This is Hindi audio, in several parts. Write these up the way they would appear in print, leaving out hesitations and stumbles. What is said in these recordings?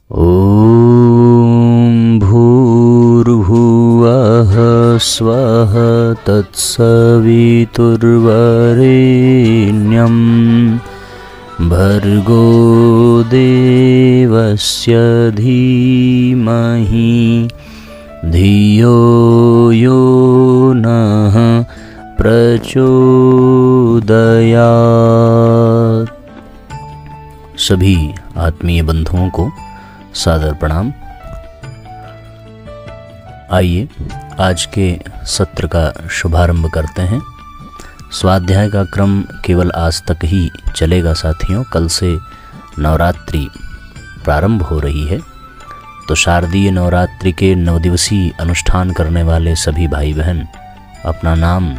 ॐ भूर्भुवः स्वः तत्सवितुर्वरेण्यं भर्गो देवस्य धीमहि धियो यो नः प्रचोदयात्। सभी आत्मीय बंधुओं को सादर प्रणाम। आइए आज के सत्र का शुभारंभ करते हैं। स्वाध्याय का क्रम केवल आज तक ही चलेगा साथियों। कल से नवरात्रि प्रारंभ हो रही है, तो शारदीय नवरात्रि के 9 दिवसीय अनुष्ठान करने वाले सभी भाई बहन अपना नाम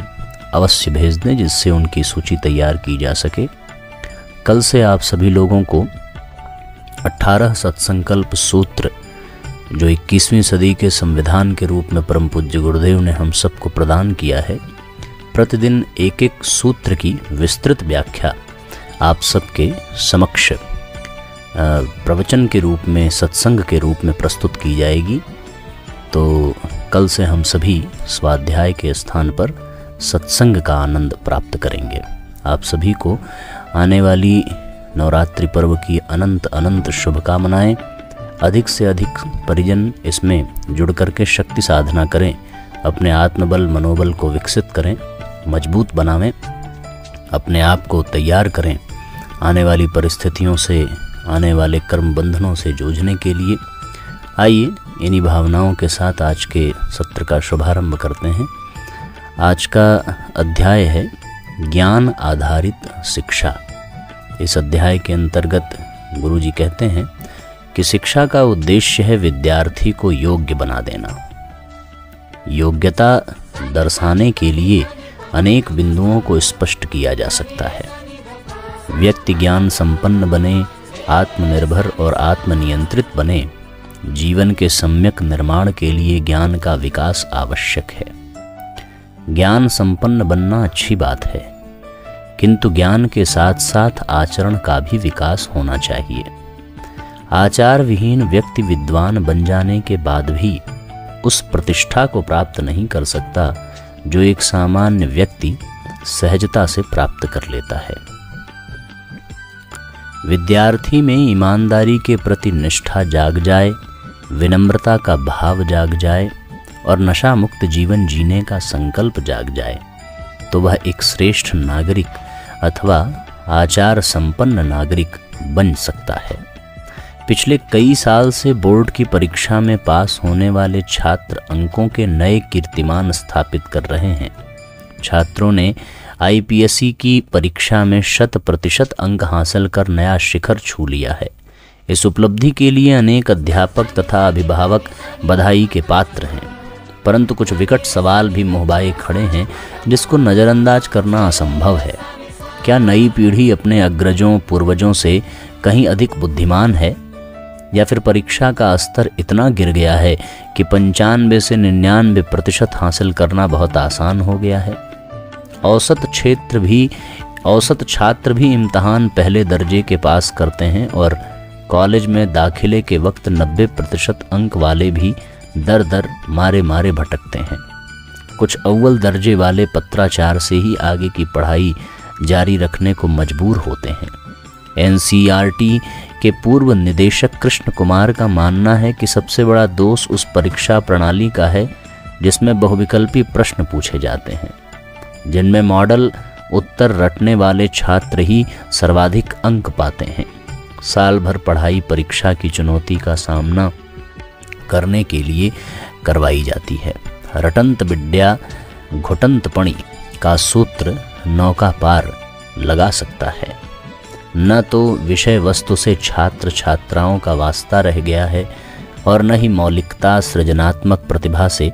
अवश्य भेज दें, जिससे उनकी सूची तैयार की जा सके। कल से आप सभी लोगों को 18 सत्संकल्प सूत्र जो 21वीं सदी के संविधान के रूप में परम पूज्य गुरुदेव ने हम सबको प्रदान किया है, प्रतिदिन एक एक सूत्र की विस्तृत व्याख्या आप सबके समक्ष प्रवचन के रूप में, सत्संग के रूप में प्रस्तुत की जाएगी। तो कल से हम सभी स्वाध्याय के स्थान पर सत्संग का आनंद प्राप्त करेंगे। आप सभी को आने वाली नवरात्रि पर्व की अनंत अनंत शुभकामनाएं। अधिक से अधिक परिजन इसमें जुड़ करके शक्ति साधना करें, अपने आत्मबल मनोबल को विकसित करें, मजबूत बनावें, अपने आप को तैयार करें आने वाली परिस्थितियों से, आने वाले कर्म बंधनों से जूझने के लिए। आइए इन्हीं भावनाओं के साथ आज के सत्र का शुभारंभ करते हैं। आज का अध्याय है ज्ञान आधारित शिक्षा। इस अध्याय के अंतर्गत गुरुजी कहते हैं कि शिक्षा का उद्देश्य है विद्यार्थी को योग्य बना देना। योग्यता दर्शाने के लिए अनेक बिंदुओं को स्पष्ट किया जा सकता है। व्यक्ति ज्ञान संपन्न बने, आत्मनिर्भर और आत्मनियंत्रित बने। जीवन के सम्यक निर्माण के लिए ज्ञान का विकास आवश्यक है। ज्ञान संपन्न बनना अच्छी बात है, किंतु ज्ञान के साथ साथ आचरण का भी विकास होना चाहिए। आचार विहीन व्यक्ति विद्वान बन जाने के बाद भी उस प्रतिष्ठा को प्राप्त नहीं कर सकता जो एक सामान्य व्यक्ति सहजता से प्राप्त कर लेता है। विद्यार्थी में ईमानदारी के प्रति निष्ठा जाग जाए, विनम्रता का भाव जाग जाए और नशा मुक्त जीवन जीने का संकल्प जाग जाए, तो वह एक श्रेष्ठ नागरिक अथवा आचार संपन्न नागरिक बन सकता है। पिछले कई साल से बोर्ड की परीक्षा में पास होने वाले छात्र अंकों के नए कीर्तिमान स्थापित कर रहे हैं। छात्रों ने आईपीएससी की परीक्षा में 100% अंक हासिल कर नया शिखर छू लिया है। इस उपलब्धि के लिए अनेक अध्यापक तथा अभिभावक बधाई के पात्र हैं, परंतु कुछ विकट सवाल भी मुहबाए खड़े हैं जिसको नज़रअंदाज करना असंभव है। क्या नई पीढ़ी अपने अग्रजों पूर्वजों से कहीं अधिक बुद्धिमान है, या फिर परीक्षा का स्तर इतना गिर गया है कि 95 से 99% हासिल करना बहुत आसान हो गया है? औसत छात्र भी इम्तहान पहले दर्जे के पास करते हैं और कॉलेज में दाखिले के वक्त 90% अंक वाले भी दर दर मारे मारे भटकते हैं। कुछ अव्वल दर्जे वाले पत्राचार से ही आगे की पढ़ाई जारी रखने को मजबूर होते हैं। एनसीईआरटी के पूर्व निदेशक कृष्ण कुमार का मानना है कि सबसे बड़ा दोष उस परीक्षा प्रणाली का है जिसमें बहुविकल्पी प्रश्न पूछे जाते हैं, जिनमें मॉडल उत्तर रटने वाले छात्र ही सर्वाधिक अंक पाते हैं। साल भर पढ़ाई परीक्षा की चुनौती का सामना करने के लिए करवाई जाती है। रटंत विद्या घुटंत पणि का सूत्र नौका पार लगा सकता है। न तो विषय वस्तु से छात्र छात्राओं का वास्ता रह गया है और न ही मौलिकता सृजनात्मक प्रतिभा से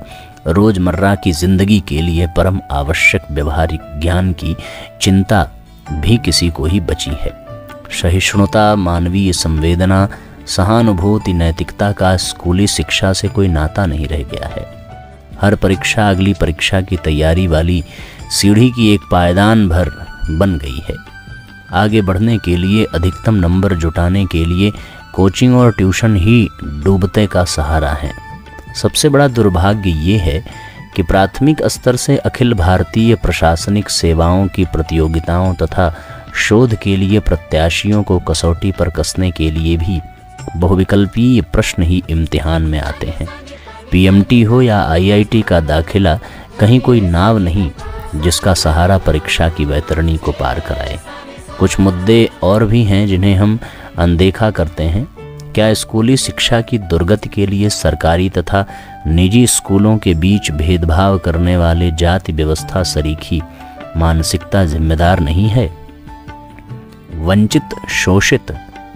रोजमर्रा की जिंदगी के लिए परम आवश्यक व्यवहारिक ज्ञान की चिंता भी किसी को ही बची है। सहिष्णुता, मानवीय संवेदना, सहानुभूति, नैतिकता का स्कूली शिक्षा से कोई नाता नहीं रह गया है। हर परीक्षा अगली परीक्षा की तैयारी वाली सीढ़ी की एक पायदान भर बन गई है। आगे बढ़ने के लिए, अधिकतम नंबर जुटाने के लिए कोचिंग और ट्यूशन ही डूबते का सहारा हैं। सबसे बड़ा दुर्भाग्य ये है कि प्राथमिक स्तर से अखिल भारतीय प्रशासनिक सेवाओं की प्रतियोगिताओं तथा शोध के लिए प्रत्याशियों को कसौटी पर कसने के लिए भी बहुविकल्पीय प्रश्न ही इम्तिहान में आते हैं। पीएमटी हो या आईआईटी का दाखिला कहीं कोई नाव नहीं जिसका सहारा परीक्षा की वैतरणी को पार कराए। कुछ मुद्दे और भी हैं जिन्हें हम अनदेखा करते हैं। क्या स्कूली शिक्षा की दुर्गति के लिए सरकारी तथा निजी स्कूलों के बीच भेदभाव करने वाले जाति व्यवस्था सरीखी मानसिकता जिम्मेदार नहीं है? वंचित शोषित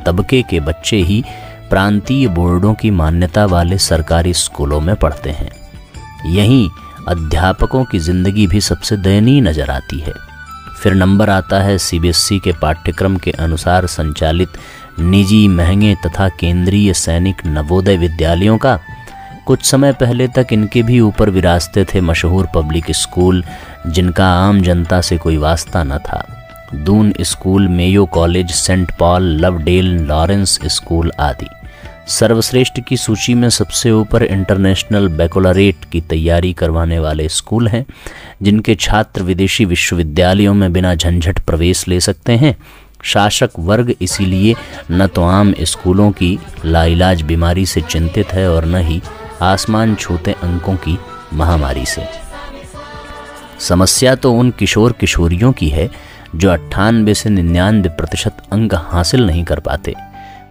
तबके के बच्चे ही प्रांतीय बोर्डों की मान्यता वाले सरकारी स्कूलों में पढ़ते हैं। यहीं अध्यापकों की जिंदगी भी सबसे दयनीय नजर आती है। फिर नंबर आता है सीबीएसई के पाठ्यक्रम के अनुसार संचालित निजी महंगे तथा केंद्रीय सैनिक नवोदय विद्यालयों का। कुछ समय पहले तक इनके भी ऊपर विराजते थे मशहूर पब्लिक स्कूल जिनका आम जनता से कोई वास्ता न था। Doon school, Mayo college, saint Paul, Lovedale, Lawrence school आदि। सर्वश्रेष्ठ की सूची में सबसे ऊपर इंटरनेशनल बैकलॉरेट की तैयारी करवाने वाले स्कूल हैं, जिनके छात्र विदेशी विश्वविद्यालयों में बिना झंझट प्रवेश ले सकते हैं। शासक वर्ग इसीलिए न तो आम स्कूलों की लाइलाज बीमारी से चिंतित है और न ही आसमान छूते अंकों की महामारी से। समस्या तो उन किशोर किशोरियों की है जो 98 से 99% अंक हासिल नहीं कर पाते।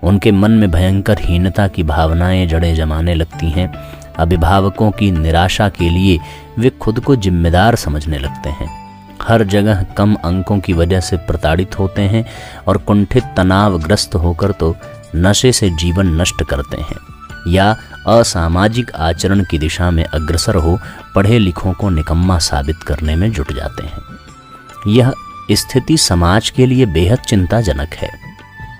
उनके मन में भयंकर हीनता की भावनाएं जड़ें जमाने लगती हैं। अभिभावकों की निराशा के लिए वे खुद को जिम्मेदार समझने लगते हैं। हर जगह कम अंकों की वजह से प्रताड़ित होते हैं और कुंठित तनावग्रस्त होकर तो नशे से जीवन नष्ट करते हैं या असामाजिक आचरण की दिशा में अग्रसर हो पढ़े लिखों को निकम्मा साबित करने में जुट जाते हैं। यह स्थिति समाज के लिए बेहद चिंताजनक है।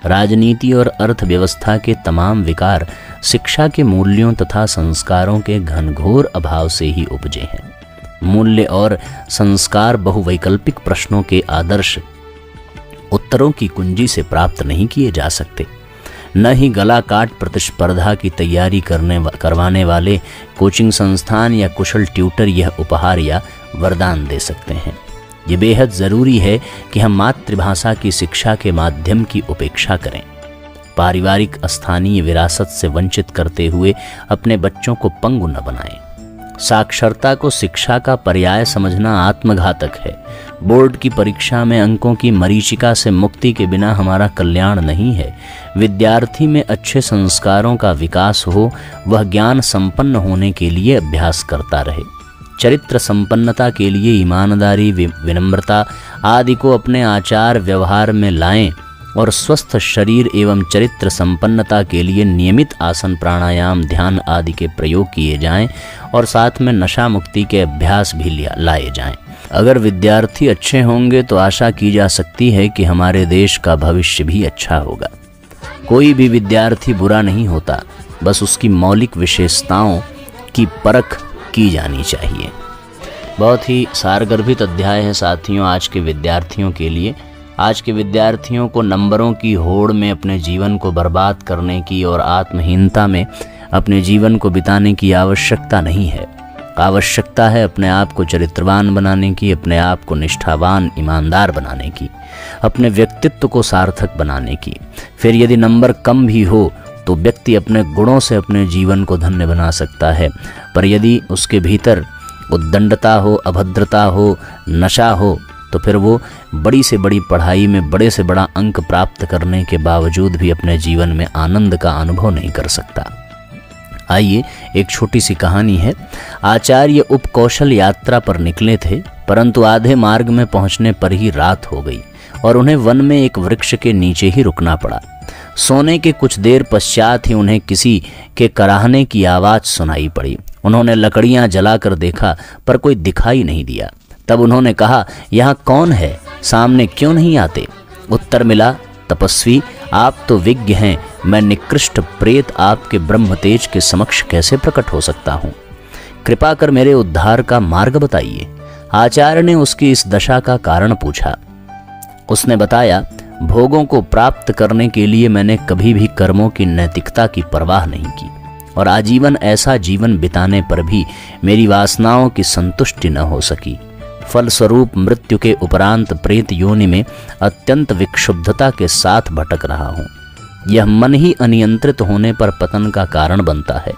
राजनीति और अर्थव्यवस्था के तमाम विकार शिक्षा के मूल्यों तथा संस्कारों के घनघोर अभाव से ही उपजे हैं। मूल्य और संस्कार बहुवैकल्पिक प्रश्नों के आदर्श उत्तरों की कुंजी से प्राप्त नहीं किए जा सकते। न ही गला काट प्रतिस्पर्धा की तैयारी करवाने वाले कोचिंग संस्थान या कुशल ट्यूटर यह उपहार या वरदान दे सकते हैं। ये बेहद ज़रूरी है कि हम मातृभाषा की शिक्षा के माध्यम की उपेक्षा करें। पारिवारिक स्थानीय विरासत से वंचित करते हुए अपने बच्चों को पंगु न बनाएं। साक्षरता को शिक्षा का पर्याय समझना आत्मघातक है। बोर्ड की परीक्षा में अंकों की मरीचिका से मुक्ति के बिना हमारा कल्याण नहीं है। विद्यार्थी में अच्छे संस्कारों का विकास हो, वह ज्ञान संपन्न होने के लिए अभ्यास करता रहे। चरित्र संपन्नता के लिए ईमानदारी, विनम्रता आदि को अपने आचार व्यवहार में लाएं और स्वस्थ शरीर एवं चरित्र संपन्नता के लिए नियमित आसन, प्राणायाम, ध्यान आदि के प्रयोग किए जाएं और साथ में नशा मुक्ति के अभ्यास भी लाए जाएं। अगर विद्यार्थी अच्छे होंगे तो आशा की जा सकती है कि हमारे देश का भविष्य भी अच्छा होगा। कोई भी विद्यार्थी बुरा नहीं होता, बस उसकी मौलिक विशेषताओं की परख की जानी चाहिए। बहुत ही सारगर्भित अध्याय है साथियों आज के विद्यार्थियों के लिए। आज के विद्यार्थियों को नंबरों की होड़ में अपने जीवन को बर्बाद करने की और आत्महीनता में अपने जीवन को बिताने की आवश्यकता नहीं है। आवश्यकता है अपने आप को चरित्रवान बनाने की, अपने आप को निष्ठावान, ईमानदार बनाने की, अपने व्यक्तित्व को सार्थक बनाने की। फिर यदि नंबर कम भी हो तो व्यक्ति अपने गुणों से अपने जीवन को धन्य बना सकता है। पर यदि उसके भीतर उद्दंडता हो, अभद्रता हो, नशा हो, तो फिर वो बड़ी से बड़ी पढ़ाई में बड़े से बड़ा अंक प्राप्त करने के बावजूद भी अपने जीवन में आनंद का अनुभव नहीं कर सकता। आइए एक छोटी सी कहानी है। आचार्य उपकौशल यात्रा पर निकले थे, परंतु आधे मार्ग में पहुंचने पर ही रात हो गई और उन्हें वन में एक वृक्ष के नीचे ही रुकना पड़ा। सोने के कुछ देर पश्चात ही उन्हें किसी के कराहने की आवाज़ सुनाई पड़ी। उन्होंने लकड़ियां जलाकर देखा पर कोई दिखाई नहीं दिया। तब उन्होंने कहा, यहाँ कौन है, सामने क्यों नहीं आते? उत्तर मिला, तपस्वी आप तो विज्ञ हैं, मैं निकृष्ट प्रेत आपके ब्रह्म तेज के समक्ष कैसे प्रकट हो सकता हूँ? कृपा कर मेरे उद्धार का मार्ग बताइए। आचार्य ने उसकी इस दशा का कारण पूछा। उसने बताया, भोगों को प्राप्त करने के लिए मैंने कभी भी कर्मों की नैतिकता की परवाह नहीं की, और आजीवन ऐसा जीवन बिताने पर भी मेरी वासनाओं की संतुष्टि न हो सकी। फलस्वरूप मृत्यु के उपरांत प्रेत योनि में अत्यंत विक्षुब्धता के साथ भटक रहा हूँ। यह मन ही अनियंत्रित होने पर पतन का कारण बनता है,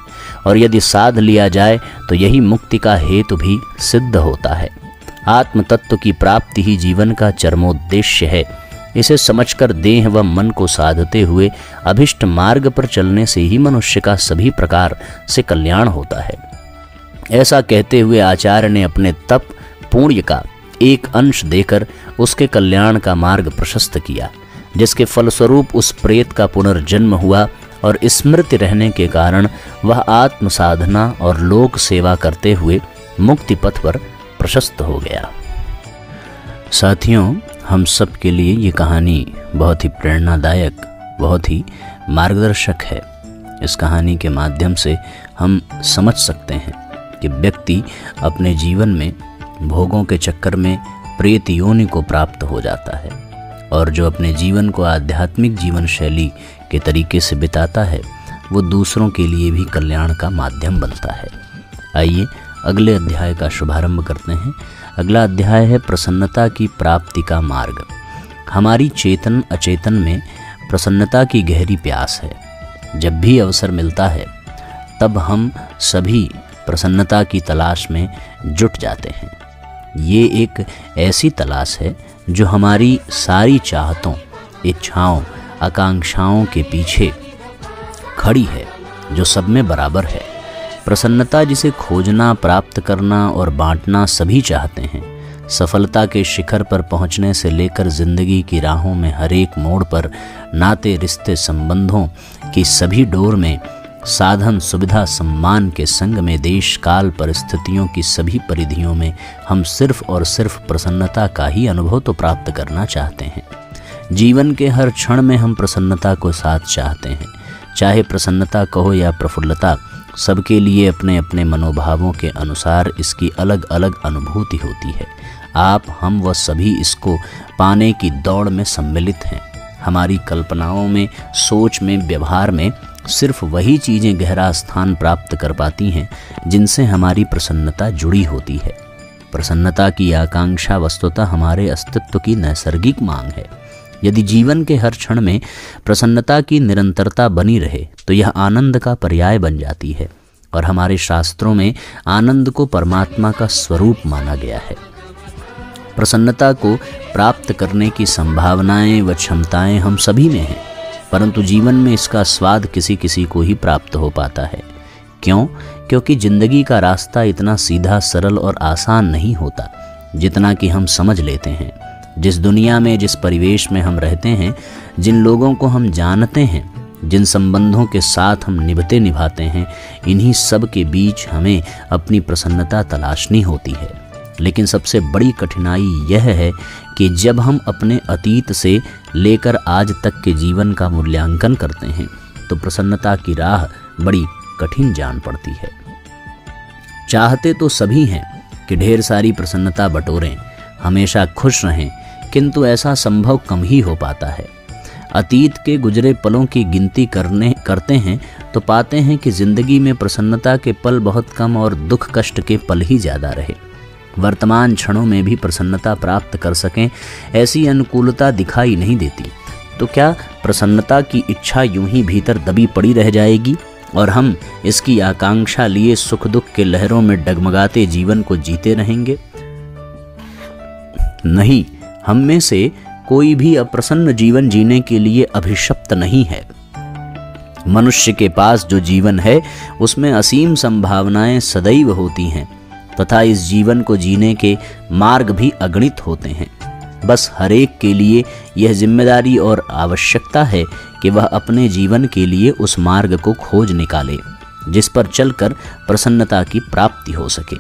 और यदि साध लिया जाए तो यही मुक्ति का हेतु भी सिद्ध होता है। आत्म तत्व की प्राप्ति ही जीवन का चरमोद्देश्य है। इसे समझकर देह व मन को साधते हुए अभिष्ट मार्ग पर चलने से ही मनुष्य का सभी प्रकार से कल्याण होता है। ऐसा कहते हुए आचार्य ने अपने तप पुण्य का एक अंश देकर उसके कल्याण का मार्ग प्रशस्त किया, जिसके फलस्वरूप उस प्रेत का पुनर्जन्म हुआ और स्मृति रहने के कारण वह आत्म साधना और लोक सेवा करते हुए मुक्ति पथ पर प्रशस्त हो गया। साथियों, हम सब के लिए ये कहानी बहुत ही प्रेरणादायक, बहुत ही मार्गदर्शक है। इस कहानी के माध्यम से हम समझ सकते हैं कि व्यक्ति अपने जीवन में भोगों के चक्कर में प्रेत योनि को प्राप्त हो जाता है, और जो अपने जीवन को आध्यात्मिक जीवन शैली के तरीके से बिताता है वो दूसरों के लिए भी कल्याण का माध्यम बनता है। आइए अगले अध्याय का शुभारंभ करते हैं। अगला अध्याय है प्रसन्नता की प्राप्ति का मार्ग। हमारी चेतन अचेतन में प्रसन्नता की गहरी प्यास है। जब भी अवसर मिलता है तब हम सभी प्रसन्नता की तलाश में जुट जाते हैं। ये एक ऐसी तलाश है जो हमारी सारी चाहतों, इच्छाओं, आकांक्षाओं के पीछे खड़ी है, जो सब में बराबर है। प्रसन्नता जिसे खोजना, प्राप्त करना और बांटना सभी चाहते हैं। सफलता के शिखर पर पहुंचने से लेकर जिंदगी की राहों में हर एक मोड़ पर नाते, रिश्ते, संबंधों की सभी डोर में, साधन, सुविधा, सम्मान के संग में, देश काल परिस्थितियों की सभी परिधियों में हम सिर्फ और सिर्फ प्रसन्नता का ही अनुभव तो प्राप्त करना चाहते हैं। जीवन के हर क्षण में हम प्रसन्नता को साथ चाहते हैं। चाहे प्रसन्नता कहो या प्रफुल्लता, सबके लिए अपने अपने मनोभावों के अनुसार इसकी अलग अलग अनुभूति होती है। आप, हम व सभी इसको पाने की दौड़ में सम्मिलित हैं। हमारी कल्पनाओं में, सोच में, व्यवहार में सिर्फ वही चीज़ें गहरा स्थान प्राप्त कर पाती हैं जिनसे हमारी प्रसन्नता जुड़ी होती है। प्रसन्नता की आकांक्षा वस्तुतः हमारे अस्तित्व की नैसर्गिक मांग है। यदि जीवन के हर क्षण में प्रसन्नता की निरंतरता बनी रहे तो यह आनंद का पर्याय बन जाती है, और हमारे शास्त्रों में आनंद को परमात्मा का स्वरूप माना गया है। प्रसन्नता को प्राप्त करने की संभावनाएं व क्षमताएं हम सभी में हैं, परंतु जीवन में इसका स्वाद किसी किसी को ही प्राप्त हो पाता है। क्यों? क्योंकि जिंदगी का रास्ता इतना सीधा, सरल और आसान नहीं होता जितना कि हम समझ लेते हैं। जिस दुनिया में, जिस परिवेश में हम रहते हैं, जिन लोगों को हम जानते हैं, जिन संबंधों के साथ हम निभाते हैं, इन्हीं सब के बीच हमें अपनी प्रसन्नता तलाशनी होती है। लेकिन सबसे बड़ी कठिनाई यह है कि जब हम अपने अतीत से लेकर आज तक के जीवन का मूल्यांकन करते हैं तो प्रसन्नता की राह बड़ी कठिन जान पड़ती है। चाहते तो सभी हैं कि ढेर सारी प्रसन्नता बटोरें, हमेशा खुश रहें, किंतु ऐसा संभव कम ही हो पाता है। अतीत के गुजरे पलों की गिनती करते हैं तो पाते हैं कि जिंदगी में प्रसन्नता के पल बहुत कम और दुख कष्ट के पल ही ज़्यादा रहे। वर्तमान क्षणों में भी प्रसन्नता प्राप्त कर सकें ऐसी अनुकूलता दिखाई नहीं देती। तो क्या प्रसन्नता की इच्छा यूं ही भीतर दबी पड़ी रह जाएगी और हम इसकी आकांक्षा लिए सुख दुख के लहरों में डगमगाते जीवन को जीते रहेंगे? नहीं, हम में से कोई भी अप्रसन्न जीवन जीने के लिए अभिशप्त नहीं है। मनुष्य के पास जो जीवन है उसमें असीम संभावनाएं सदैव होती हैं तथा इस जीवन को जीने के मार्ग भी अगणित होते हैं। बस हर एक के लिए यह जिम्मेदारी और आवश्यकता है कि वह अपने जीवन के लिए उस मार्ग को खोज निकाले जिस पर चलकर प्रसन्नता की प्राप्ति हो सके।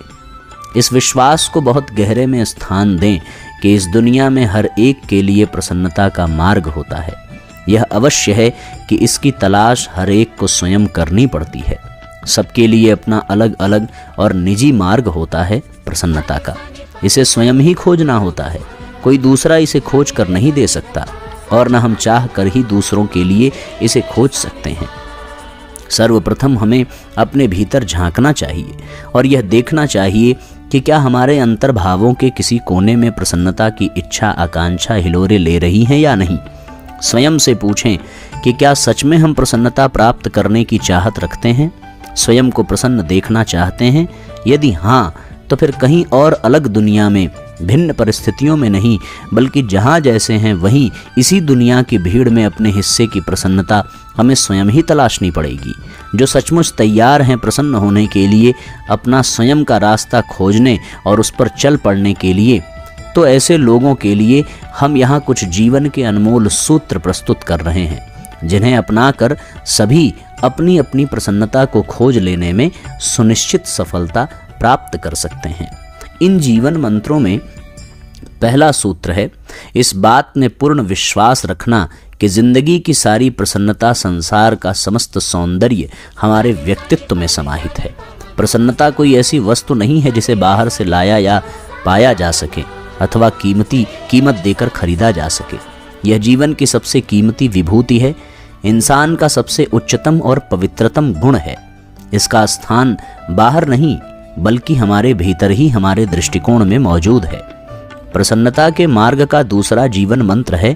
इस विश्वास को बहुत गहरे में स्थान दें कि इस दुनिया में हर एक के लिए प्रसन्नता का मार्ग होता है। यह अवश्य है कि इसकी तलाश हर एक को स्वयं करनी पड़ती है। सबके लिए अपना अलग अलग और निजी मार्ग होता है प्रसन्नता का। इसे स्वयं ही खोजना होता है, कोई दूसरा इसे खोज कर नहीं दे सकता। और न हम चाह कर ही दूसरों के लिए इसे खोज सकते हैं। सर्वप्रथम हमें अपने भीतर झांकना चाहिए और यह देखना चाहिए कि क्या हमारे अंतर्भावों के किसी कोने में प्रसन्नता की इच्छा आकांक्षा हिलोरे ले रही हैं या नहीं। स्वयं से पूछें कि क्या सच में हम प्रसन्नता प्राप्त करने की चाहत रखते हैं, स्वयं को प्रसन्न देखना चाहते हैं। यदि हाँ, तो फिर कहीं और अलग दुनिया में, भिन्न परिस्थितियों में नहीं, बल्कि जहाँ जैसे हैं वहीं इसी दुनिया की भीड़ में अपने हिस्से की प्रसन्नता हमें स्वयं ही तलाशनी पड़ेगी। जो सचमुच तैयार हैं प्रसन्न होने के लिए, अपना स्वयं का रास्ता खोजने और उस पर चल पड़ने के लिए, तो ऐसे लोगों के लिए हम यहाँ कुछ जीवन के अनमोल सूत्र प्रस्तुत कर रहे हैं, जिन्हें अपनाकर सभी अपनी अपनी प्रसन्नता को खोज लेने में सुनिश्चित सफलता प्राप्त कर सकते हैं। इन जीवन मंत्रों में पहला सूत्र है, इस बात में पूर्ण विश्वास रखना कि जिंदगी की सारी प्रसन्नता, संसार का समस्त सौंदर्य हमारे व्यक्तित्व में समाहित है। प्रसन्नता कोई ऐसी वस्तु नहीं है जिसे बाहर से लाया या पाया जा सके अथवा कीमत देकर खरीदा जा सके। यह जीवन की सबसे कीमती विभूति है, इंसान का सबसे उच्चतम और पवित्रतम गुण है। इसका स्थान बाहर नहीं बल्कि हमारे भीतर ही हमारे दृष्टिकोण में मौजूद है। प्रसन्नता के मार्ग का दूसरा जीवन मंत्र है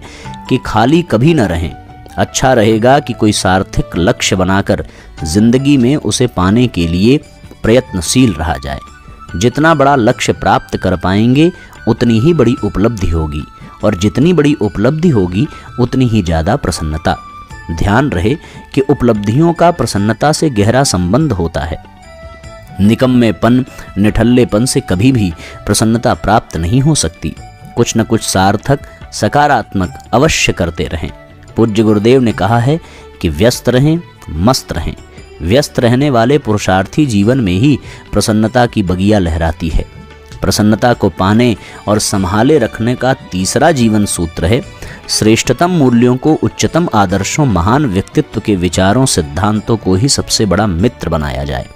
कि खाली कभी न रहें। अच्छा रहेगा कि कोई सार्थक लक्ष्य बनाकर जिंदगी में उसे पाने के लिए प्रयत्नशील रहा जाए। जितना बड़ा लक्ष्य प्राप्त कर पाएंगे उतनी ही बड़ी उपलब्धि होगी, और जितनी बड़ी उपलब्धि होगी उतनी ही ज़्यादा प्रसन्नता। ध्यान रहे कि उपलब्धियों का प्रसन्नता से गहरा संबंध होता है। निकम्मेपन, निठल्लेपन से कभी भी प्रसन्नता प्राप्त नहीं हो सकती। कुछ न कुछ सार्थक, सकारात्मक अवश्य करते रहें। पूज्य गुरुदेव ने कहा है कि व्यस्त रहें, मस्त रहें। व्यस्त रहने वाले पुरुषार्थी जीवन में ही प्रसन्नता की बगिया लहराती है। प्रसन्नता को पाने और संभाले रखने का तीसरा जीवन सूत्र है, श्रेष्ठतम मूल्यों को, उच्चतम आदर्शों, महान व्यक्तित्व के विचारों, सिद्धांतों को ही सबसे बड़ा मित्र बनाया जाए।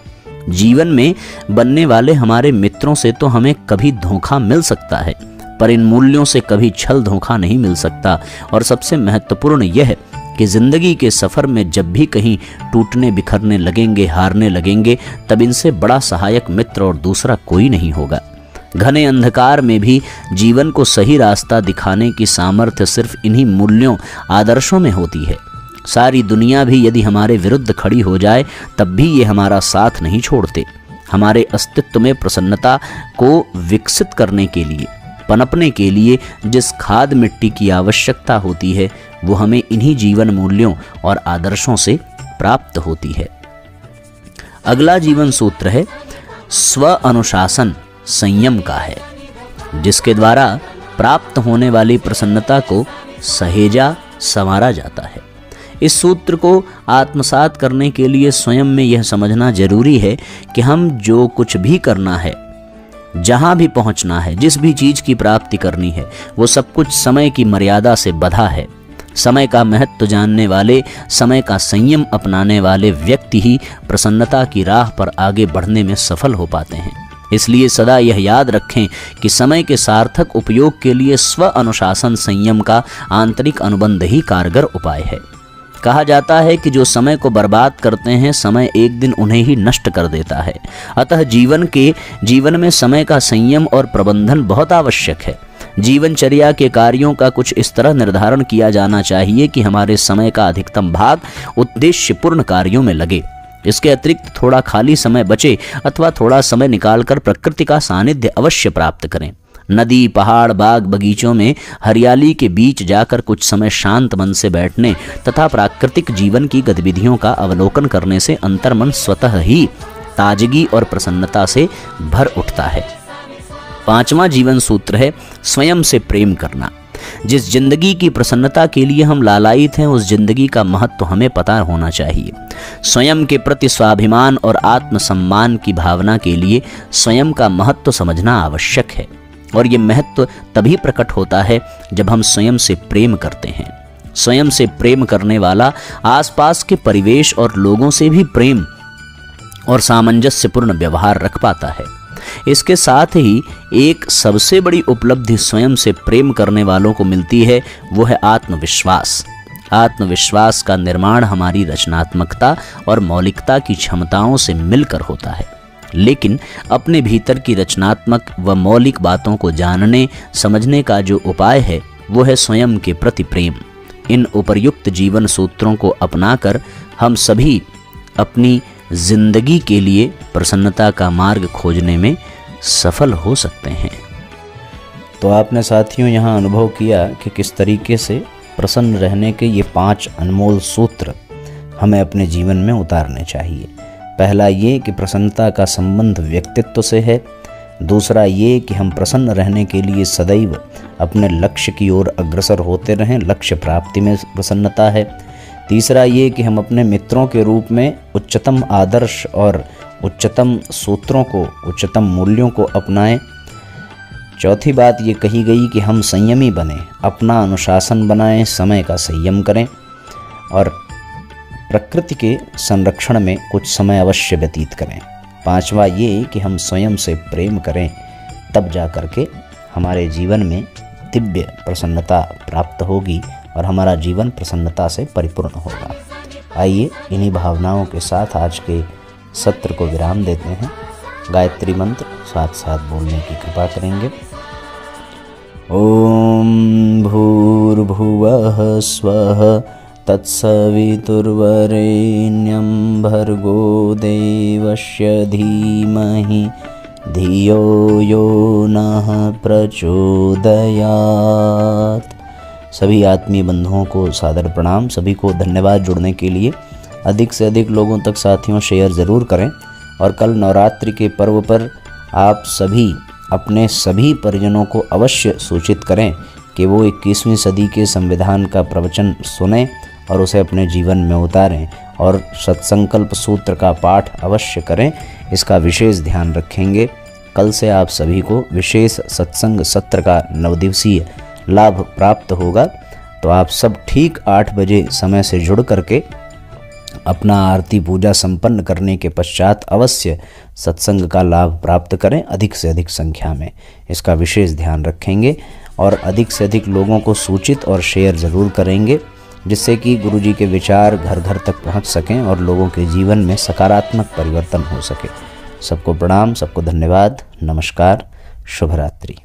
जीवन में बनने वाले हमारे मित्रों से तो हमें कभी धोखा मिल सकता है, पर इन मूल्यों से कभी छल धोखा नहीं मिल सकता। और सबसे महत्वपूर्ण यह है कि जिंदगी के सफर में जब भी कहीं टूटने बिखरने लगेंगे, हारने लगेंगे, तब इनसे बड़ा सहायक मित्र और दूसरा कोई नहीं होगा। घने अंधकार में भी जीवन को सही रास्ता दिखाने की सामर्थ्य सिर्फ इन्हीं मूल्यों, आदर्शों में होती है। सारी दुनिया भी यदि हमारे विरुद्ध खड़ी हो जाए तब भी ये हमारा साथ नहीं छोड़ते। हमारे अस्तित्व में प्रसन्नता को विकसित करने के लिए, पनपने के लिए जिस खाद मिट्टी की आवश्यकता होती है वो हमें इन्हीं जीवन मूल्यों और आदर्शों से प्राप्त होती है। अगला जीवन सूत्र है, स्व अनुशासन संयम का है, जिसके द्वारा प्राप्त होने वाली प्रसन्नता को सहेजा संवारा जाता है। इस सूत्र को आत्मसात करने के लिए स्वयं में यह समझना जरूरी है कि हम जो कुछ भी करना है, जहाँ भी पहुँचना है, जिस भी चीज़ की प्राप्ति करनी है, वो सब कुछ समय की मर्यादा से बंधा है। समय का महत्व जानने वाले, समय का संयम अपनाने वाले व्यक्ति ही प्रसन्नता की राह पर आगे बढ़ने में सफल हो पाते हैं। इसलिए सदा यह याद रखें कि समय के सार्थक उपयोग के लिए स्व अनुशासन संयम का आंतरिक अनुबंध ही कारगर उपाय है। कहा जाता है कि जो समय को बर्बाद करते हैं, समय एक दिन उन्हें ही नष्ट कर देता है। अतः जीवन में समय का संयम और प्रबंधन बहुत आवश्यक है। जीवनचर्या के कार्यों का कुछ इस तरह निर्धारण किया जाना चाहिए कि हमारे समय का अधिकतम भाग उद्देश्यपूर्ण कार्यों में लगे। इसके अतिरिक्त थोड़ा खाली समय बचे अथवा थोड़ा समय निकालकर प्रकृति का सानिध्य अवश्य प्राप्त करें। नदी, पहाड़, बाग, बगीचों में हरियाली के बीच जाकर कुछ समय शांत मन से बैठने तथा प्राकृतिक जीवन की गतिविधियों का अवलोकन करने से अंतर्मन स्वतः ही ताजगी और प्रसन्नता से भर उठता है। पांचवा जीवन सूत्र है, स्वयं से प्रेम करना। जिस जिंदगी की प्रसन्नता के लिए हम लालायित हैं, उस जिंदगी का महत्व हमें पता होना चाहिए। स्वयं के प्रति स्वाभिमान और आत्मसम्मान की भावना के लिए स्वयं का महत्व समझना आवश्यक है, और ये महत्व तभी प्रकट होता है जब हम स्वयं से प्रेम करते हैं। स्वयं से प्रेम करने वाला आसपास के परिवेश और लोगों से भी प्रेम और सामंजस्यपूर्ण व्यवहार रख पाता है। इसके साथ ही एक सबसे बड़ी उपलब्धि स्वयं से प्रेम करने वालों को मिलती है, वो है आत्मविश्वास। आत्मविश्वास का निर्माण हमारी रचनात्मकता और मौलिकता की क्षमताओं से मिलकर होता है, लेकिन अपने भीतर की रचनात्मक व मौलिक बातों को जानने समझने का जो उपाय है वो है स्वयं के प्रति प्रेम। इन उपर्युक्त जीवन सूत्रों को अपनाकर हम सभी अपनी जिंदगी के लिए प्रसन्नता का मार्ग खोजने में सफल हो सकते हैं। तो आपने साथियों यहाँ अनुभव किया कि किस तरीके से प्रसन्न रहने के ये 5 अनमोल सूत्र हमें अपने जीवन में उतारने चाहिए। पहला ये कि प्रसन्नता का संबंध व्यक्तित्व से है। दूसरा ये कि हम प्रसन्न रहने के लिए सदैव अपने लक्ष्य की ओर अग्रसर होते रहें, लक्ष्य प्राप्ति में प्रसन्नता है। तीसरा ये कि हम अपने मित्रों के रूप में उच्चतम आदर्श और उच्चतम सूत्रों को, उच्चतम मूल्यों को अपनाएं। चौथी बात ये कही गई कि हम संयमी बने, अपना अनुशासन बनाएं, समय का संयम करें और प्रकृति के संरक्षण में कुछ समय अवश्य व्यतीत करें। पांचवा ये कि हम स्वयं से प्रेम करें, तब जा कर के हमारे जीवन में दिव्य प्रसन्नता प्राप्त होगी और हमारा जीवन प्रसन्नता से परिपूर्ण होगा। आइए इन्हीं भावनाओं के साथ आज के सत्र को विराम देते हैं। गायत्री मंत्र साथ साथ बोलने की कृपा करेंगे। ओम भूर्भुवः स्वः तत्सवितुर्वरेण्यं भर्गो देवस्य धीमहि धियो यो नः प्रचोदयात्। सभी आत्मीय बंधुओं को सादर प्रणाम, सभी को धन्यवाद जुड़ने के लिए। अधिक से अधिक लोगों तक साथियों शेयर ज़रूर करें और कल नवरात्रि के पर्व पर आप सभी अपने सभी परिजनों को अवश्य सूचित करें कि वो 21वीं सदी के संविधान का प्रवचन सुनें और उसे अपने जीवन में उतारें और सत्संकल्प सूत्र का पाठ अवश्य करें। इसका विशेष ध्यान रखेंगे। कल से आप सभी को विशेष सत्संग सत्र का 9 दिवसीय लाभ प्राप्त होगा। तो आप सब ठीक 8 बजे समय से जुड़ करके अपना आरती पूजा संपन्न करने के पश्चात अवश्य सत्संग का लाभ प्राप्त करें, अधिक से अधिक संख्या में। इसका विशेष ध्यान रखेंगे और अधिक से अधिक लोगों को सूचित और शेयर ज़रूर करेंगे, जिससे कि गुरुजी के विचार घर घर तक पहुंच सकें और लोगों के जीवन में सकारात्मक परिवर्तन हो सके। सबको प्रणाम, सबको धन्यवाद, नमस्कार, शुभ रात्रि।